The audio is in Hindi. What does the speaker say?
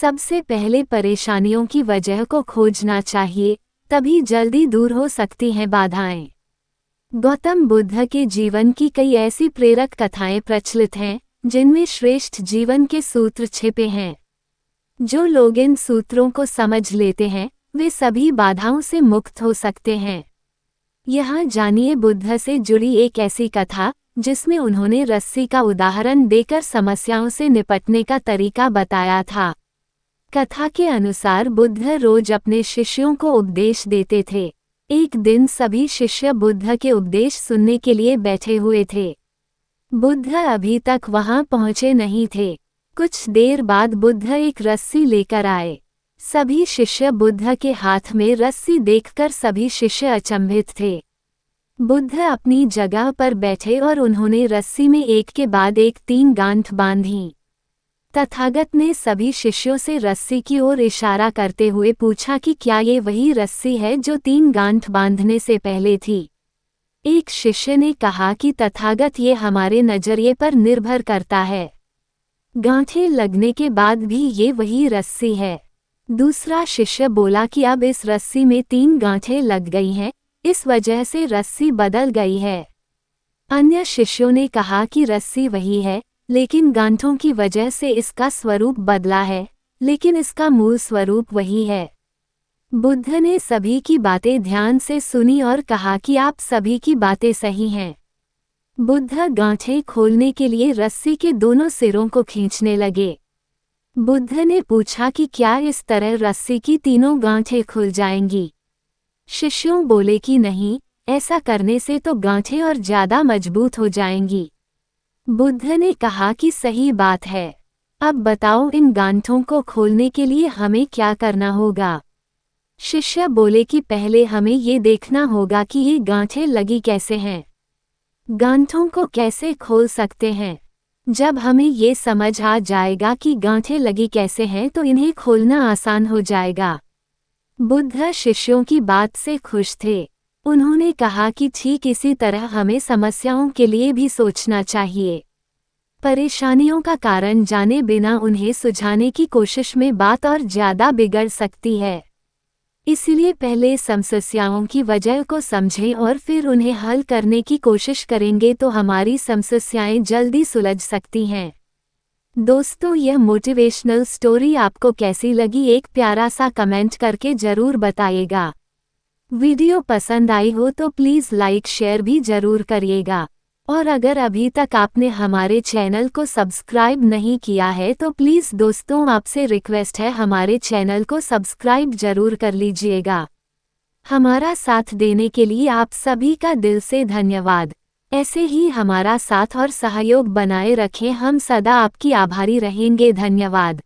सबसे पहले परेशानियों की वजह को खोजना चाहिए, तभी जल्दी दूर हो सकती हैं बाधाएं। गौतम बुद्ध के जीवन की कई ऐसी प्रेरक कथाएं प्रचलित हैं, जिनमें श्रेष्ठ जीवन के सूत्र छिपे हैं। जो लोग इन सूत्रों को समझ लेते हैं, वे सभी बाधाओं से मुक्त हो सकते हैं। यहाँ जानिए बुद्ध से जुड़ी एक ऐसी कथा, जिसमें उन्होंने रस्सी का उदाहरण देकर समस्याओं से निपटने का तरीका बताया था। कथा के अनुसार बुद्ध रोज अपने शिष्यों को उपदेश देते थे। एक दिन सभी शिष्य बुद्ध के उपदेश सुनने के लिए बैठे हुए थे। बुद्ध अभी तक वहां पहुंचे नहीं थे। कुछ देर बाद बुद्ध एक रस्सी लेकर आए। सभी शिष्य बुद्ध के हाथ में रस्सी देखकर सभी शिष्य अचंभित थे। बुद्ध अपनी जगह पर बैठे और उन्होंने रस्सी में एक के बाद एक 3 गांठ बांधी। तथागत ने सभी शिष्यों से रस्सी की ओर इशारा करते हुए पूछा कि क्या ये वही रस्सी है जो 3 गांठ बांधने से पहले थी। एक शिष्य ने कहा कि तथागत ये हमारे नजरिए पर निर्भर करता है। गांठें लगने के बाद भी ये वही रस्सी है। दूसरा शिष्य बोला कि अब इस रस्सी में 3 गांठें लग गई हैं, इस वजह से रस्सी बदल गई है। अन्य शिष्यों ने कहा कि रस्सी वही है, लेकिन गांठों की वजह से इसका स्वरूप बदला है, लेकिन इसका मूल स्वरूप वही है। बुद्ध ने सभी की बातें ध्यान से सुनी और कहा कि आप सभी की बातें सही हैं। बुद्ध गांठें खोलने के लिए रस्सी के दोनों सिरों को खींचने लगे। बुद्ध ने पूछा कि क्या इस तरह रस्सी की तीनों गांठें खुल जाएंगी। शिष्यों बोले कि नहीं, ऐसा करने से तो गांठें और ज्यादा मजबूत हो जाएंगी। बुद्ध ने कहा कि सही बात है। अब बताओ इन गांठों को खोलने के लिए हमें क्या करना होगा। शिष्य बोले कि पहले हमें ये देखना होगा कि ये गांठें लगी कैसे हैं। गांठों को कैसे खोल सकते हैं। जब हमें ये समझ आ जाएगा कि गांठें लगी कैसे हैं तो इन्हें खोलना आसान हो जाएगा। बुद्ध शिष्यों की बात से खुश थे। उन्होंने कहा कि ठीक इसी तरह हमें समस्याओं के लिए भी सोचना चाहिए। परेशानियों का कारण जाने बिना उन्हें सुलझाने की कोशिश में बात और ज्यादा बिगड़ सकती है। इसलिए पहले समस्याओं की वजह को समझें और फिर उन्हें हल करने की कोशिश करेंगे तो हमारी समस्याएं जल्दी सुलझ सकती हैं। दोस्तों, यह मोटिवेशनल स्टोरी आपको कैसी लगी एक प्यारा सा कमेंट करके जरूर बताइएगा। वीडियो पसंद आई हो तो प्लीज़ लाइक शेयर भी जरूर करिएगा। और अगर अभी तक आपने हमारे चैनल को सब्सक्राइब नहीं किया है तो प्लीज़ दोस्तों आपसे रिक्वेस्ट है हमारे चैनल को सब्सक्राइब जरूर कर लीजिएगा। हमारा साथ देने के लिए आप सभी का दिल से धन्यवाद। ऐसे ही हमारा साथ और सहयोग बनाए रखें, हम सदा आपकी आभारी रहेंगे। धन्यवाद।